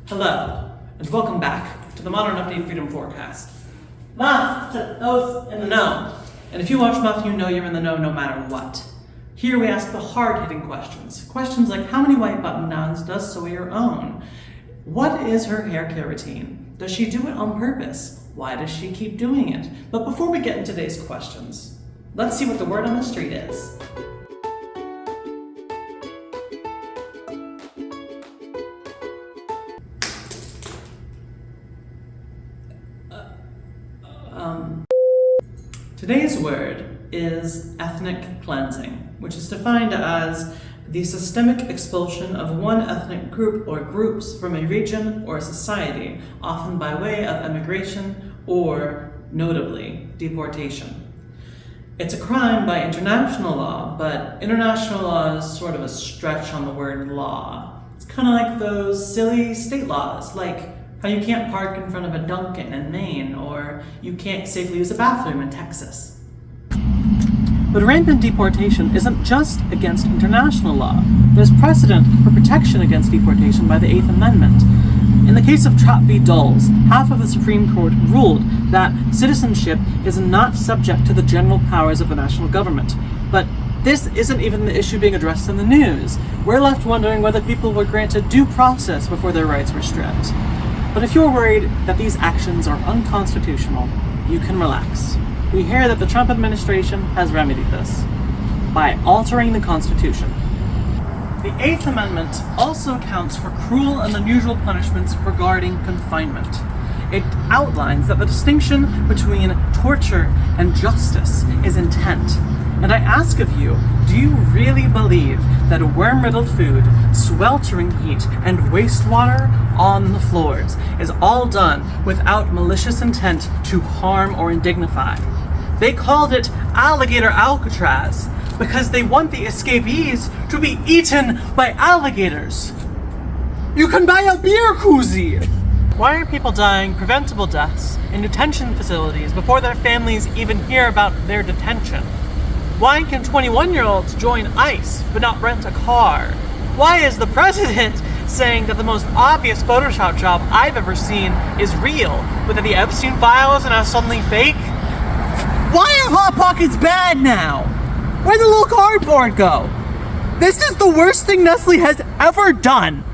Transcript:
Hello, and welcome back to the Modern Update Freedom Forecast. MUFF to those in the know. And if you watch MUFF, you know you're in the know no matter what. Here we ask the hard-hitting questions. Questions like, how many white button-downs does Sawyer own? What is her hair care routine? Does she do it on purpose? Why does she keep doing it? But before we get into today's questions, let's see what the word on the street is. Today's word is ethnic cleansing, which is defined as the systemic expulsion of one ethnic group or groups from a region or a society, often by way of emigration or, notably, deportation. It's a crime by international law, but international law is sort of a stretch on the word law. It's kind of like those silly state laws, like how you can't park in front of a Dunkin' in Maine, or you can't safely use a bathroom in Texas. But rampant deportation isn't just against international law. There's precedent for protection against deportation by the Eighth Amendment. In the case of Trapp v. Dulles, half of the Supreme Court ruled that citizenship is not subject to the general powers of the national government. But this isn't even the issue being addressed in the news. We're left wondering whether people were granted due process before their rights were stripped. But if you're worried that these actions are unconstitutional, you can relax. We hear that the Trump administration has remedied this by altering the Constitution. The Eighth Amendment also accounts for cruel and unusual punishments regarding confinement. It outlines that the distinction between torture and justice is intent. And I ask of you, do you really believe that worm-riddled food, sweltering heat, and wastewater on the floors is all done without malicious intent to harm or indignify? They called it Alligator Alcatraz because they want the escapees to be eaten by alligators. You can buy a beer koozie! Why are people dying preventable deaths in detention facilities before their families even hear about their detention? Why can 21-year-olds join ICE but not rent a car? Why is the president saying that the most obvious Photoshop job I've ever seen is real, but that the Epstein files are now suddenly fake? Why are Hot Pockets bad now? Where'd the little cardboard go? This is the worst thing Nestle has ever done.